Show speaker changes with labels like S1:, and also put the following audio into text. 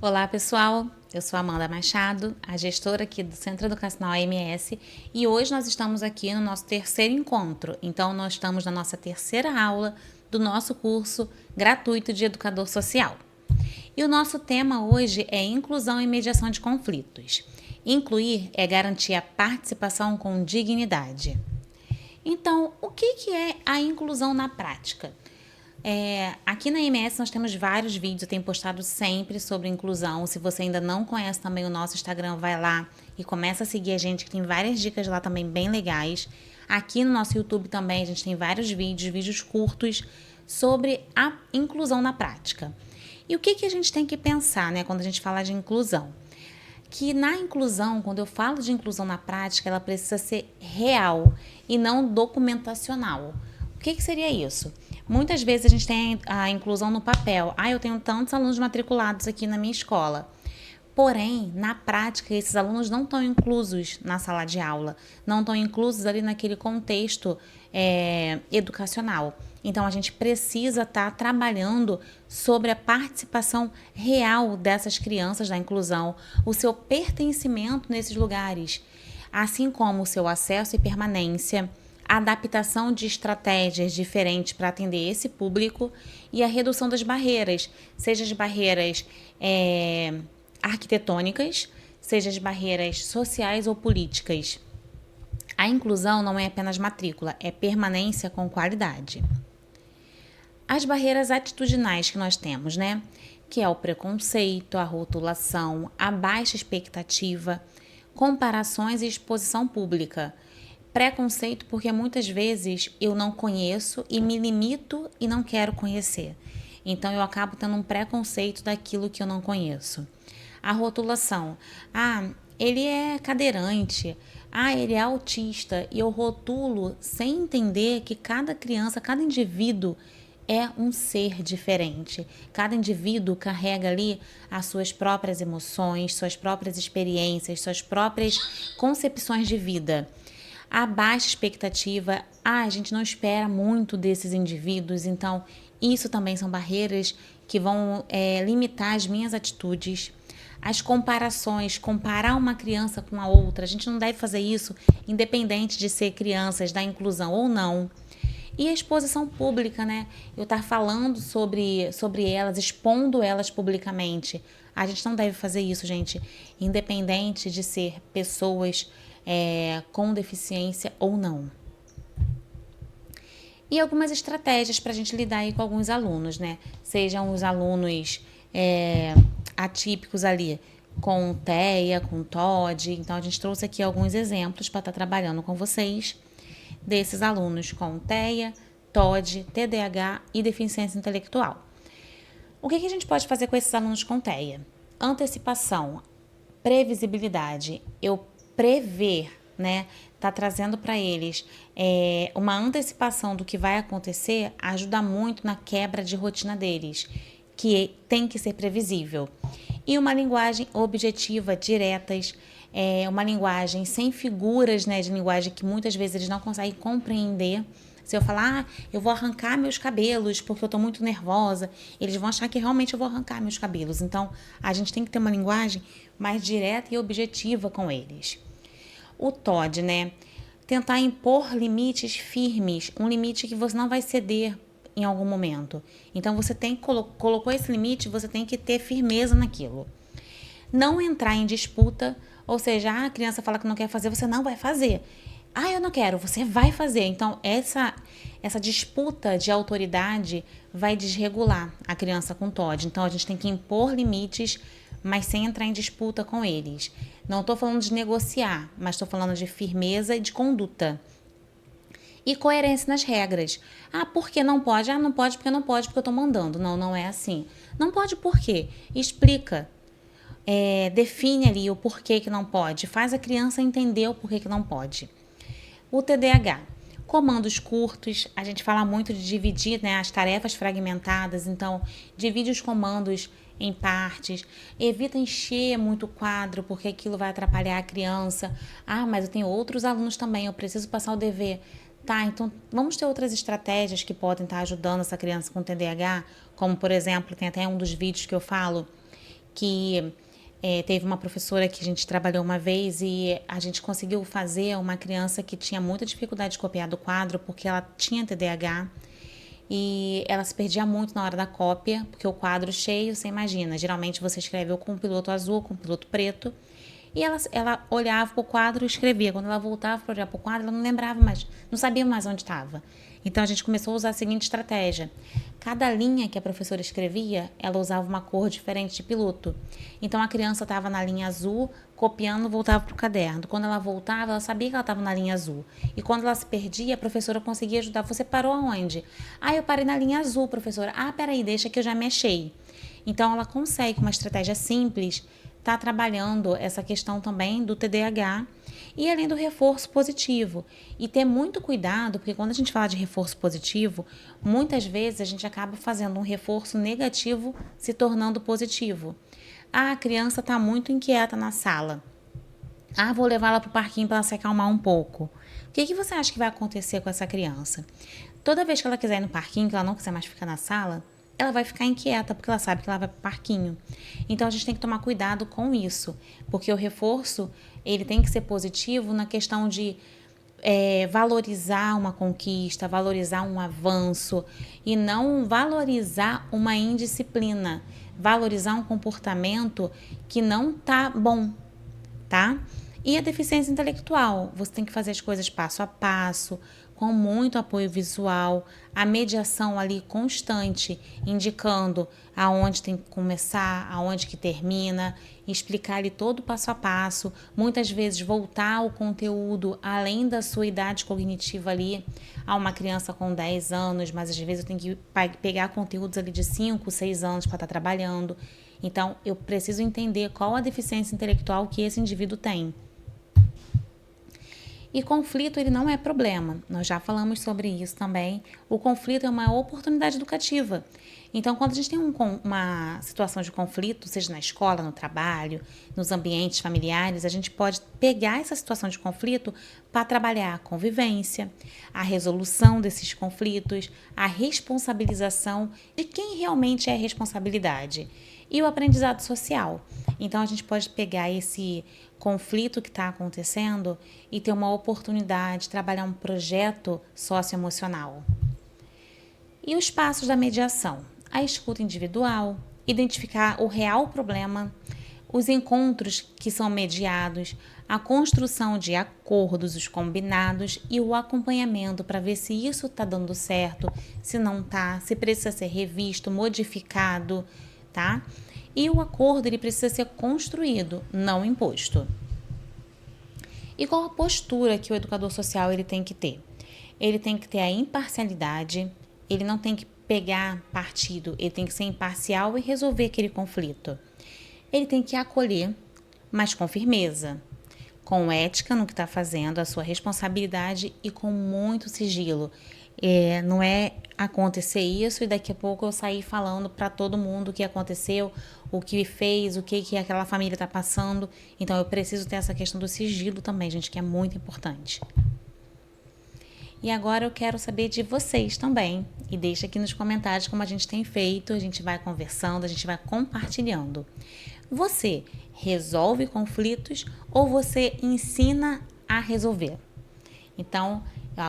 S1: Olá pessoal, eu sou Amanda Machado, a gestora aqui do Centro Educacional AMS e hoje nós estamos aqui no nosso terceiro encontro, então nós estamos na nossa terceira aula do nosso curso gratuito de Educador Social. E o nosso tema hoje é Inclusão e Mediação de Conflitos. Incluir é garantir a participação com dignidade. Então, o que é a inclusão na prática? Aqui na IMS nós temos vários vídeos, eu tenho postado sempre sobre inclusão. Se você ainda não conhece também o nosso Instagram, vai lá e começa a seguir a gente, que tem várias dicas lá também bem legais. Aqui no nosso YouTube também a gente tem vários vídeos curtos sobre a inclusão na prática. E o que a gente tem que pensar, né, quando a gente fala de inclusão? Que na inclusão, quando eu falo de inclusão na prática, ela precisa ser real e não documentacional. O que seria isso? Muitas vezes a gente tem a inclusão no papel. Eu tenho tantos alunos matriculados aqui na minha escola. Porém, na prática, esses alunos não estão inclusos na sala de aula, não estão inclusos ali naquele contexto educacional. Então, a gente precisa estar trabalhando sobre a participação real dessas crianças da inclusão, o seu pertencimento nesses lugares, assim como o seu acesso e permanência, a adaptação de estratégias diferentes para atender esse público e a redução das barreiras, seja as barreiras arquitetônicas, seja as barreiras sociais ou políticas. A inclusão não é apenas matrícula, é permanência com qualidade. As barreiras atitudinais que nós temos, né? Que é o preconceito, a rotulação, a baixa expectativa, comparações e exposição pública. Preconceito porque muitas vezes eu não conheço e me limito e não quero conhecer. Então eu acabo tendo um preconceito daquilo que eu não conheço. A rotulação. Ele é cadeirante. Ele é autista. E eu rotulo sem entender que cada criança, cada indivíduo é um ser diferente. Cada indivíduo carrega ali as suas próprias emoções, suas próprias experiências, suas próprias concepções de vida. A baixa expectativa, a gente não espera muito desses indivíduos, então isso também são barreiras que vão limitar as minhas atitudes. As comparações, comparar uma criança com a outra, a gente não deve fazer isso independente de ser crianças da inclusão ou não. E a exposição pública, né? Eu estar falando sobre elas, expondo elas publicamente. A gente não deve fazer isso, gente, independente de ser pessoas com deficiência ou não. E algumas estratégias para a gente lidar aí com alguns alunos, né? Sejam os alunos atípicos ali, com TEA, com TOD. Então, a gente trouxe aqui alguns exemplos para estar trabalhando com vocês desses alunos com TEA, TOD, TDAH e deficiência intelectual. O que a gente pode fazer com esses alunos com TEA? Antecipação, previsibilidade, eu prever, né? Tá trazendo para eles uma antecipação do que vai acontecer ajuda muito na quebra de rotina deles, que tem que ser previsível. E uma linguagem objetiva, diretas, uma linguagem sem figuras, né, de linguagem que muitas vezes eles não conseguem compreender. Se eu falar, eu vou arrancar meus cabelos porque eu estou muito nervosa, eles vão achar que realmente eu vou arrancar meus cabelos. Então, a gente tem que ter uma linguagem mais direta e objetiva com eles. O TOD, né? Tentar impor limites firmes, um limite que você não vai ceder em algum momento. Então, você tem que colocou esse limite, você tem que ter firmeza naquilo. Não entrar em disputa, ou seja, a criança fala que não quer fazer, você não vai fazer. Eu não quero, você vai fazer. Então, essa disputa de autoridade vai desregular a criança com TOD. Então, a gente tem que impor limites, mas sem entrar em disputa com eles. Não estou falando de negociar, mas estou falando de firmeza e de conduta. E coerência nas regras. Por que não pode? Não pode porque não pode, porque eu estou mandando. Não, não é assim. Não pode por quê? Explica. Define ali o porquê que não pode. Faz a criança entender o porquê que não pode. O TDAH. Comandos curtos, a gente fala muito de dividir, né, as tarefas fragmentadas, então divide os comandos em partes, evita encher muito o quadro, porque aquilo vai atrapalhar a criança. Mas eu tenho outros alunos também, eu preciso passar o dever. Então vamos ter outras estratégias que podem estar ajudando essa criança com TDAH, como por exemplo, tem até um dos vídeos que eu falo, que teve uma professora que a gente trabalhou uma vez e a gente conseguiu fazer uma criança que tinha muita dificuldade de copiar do quadro porque ela tinha TDAH e ela se perdia muito na hora da cópia, porque o quadro cheio, você imagina, geralmente você escreve ou com um piloto azul ou com um piloto preto, e ela olhava para o quadro e escrevia. Quando ela voltava para olhar para o quadro, ela não lembrava mais, não sabia mais onde estava. Então a gente começou a usar a seguinte estratégia: cada linha que a professora escrevia, ela usava uma cor diferente de piloto. Então a criança estava na linha azul, copiando, voltava para o caderno. Quando ela voltava, ela sabia que ela estava na linha azul. E quando ela se perdia, a professora conseguia ajudar. Você parou aonde? Ah, eu parei na linha azul, professora. Ah, peraí, deixa que eu já me achei. Então ela consegue, com uma estratégia simples, estar trabalhando essa questão também do TDAH e além do reforço positivo. E ter muito cuidado, porque quando a gente fala de reforço positivo, muitas vezes a gente acaba fazendo um reforço negativo se tornando positivo. Ah, a criança está muito inquieta na sala. Ah, vou levá-la para o parquinho para ela se acalmar um pouco. O que você acha que vai acontecer com essa criança? Toda vez que ela quiser ir no parquinho, que ela não quiser mais ficar na sala, ela vai ficar inquieta, porque ela sabe que ela vai para o parquinho. Então, a gente tem que tomar cuidado com isso, porque o reforço, ele tem que ser positivo na questão de valorizar uma conquista, valorizar um avanço, e não valorizar uma indisciplina, valorizar um comportamento que não tá bom, tá? E a deficiência intelectual, você tem que fazer as coisas passo a passo, com muito apoio visual, a mediação ali constante, indicando aonde tem que começar, aonde que termina, explicar ali todo o passo a passo, muitas vezes voltar ao conteúdo além da sua idade cognitiva ali, a uma criança com 10 anos, mas às vezes eu tenho que pegar conteúdos ali de 5, 6 anos para estar trabalhando. Então, eu preciso entender qual a deficiência intelectual que esse indivíduo tem. E conflito, ele não é problema. Nós já falamos sobre isso também. O conflito é uma oportunidade educativa. Então, quando a gente tem uma situação de conflito, seja na escola, no trabalho, nos ambientes familiares, a gente pode pegar essa situação de conflito para trabalhar a convivência, a resolução desses conflitos, a responsabilização de quem realmente é a responsabilidade e o aprendizado social. Então, a gente pode pegar esse conflito que está acontecendo e ter uma oportunidade de trabalhar um projeto socioemocional. E os passos da mediação: a escuta individual, identificar o real problema, os encontros que são mediados, a construção de acordos, os combinados e o acompanhamento para ver se isso está dando certo, se não está, se precisa ser revisto, modificado, tá? E o acordo, ele precisa ser construído, não imposto. E qual a postura que o educador social ele tem que ter? Ele tem que ter a imparcialidade, ele não tem que pegar partido, ele tem que ser imparcial e resolver aquele conflito. Ele tem que acolher, mas com firmeza, com ética no que está fazendo, a sua responsabilidade e com muito sigilo. Não é acontecer isso e daqui a pouco eu sair falando para todo mundo o que aconteceu, o que fez, o que aquela família está passando. Então eu preciso ter essa questão do sigilo também, gente, que é muito importante. E agora eu quero saber de vocês também. E deixa aqui nos comentários como a gente tem feito, a gente vai conversando, a gente vai compartilhando. Você resolve conflitos ou você ensina a resolver? Então,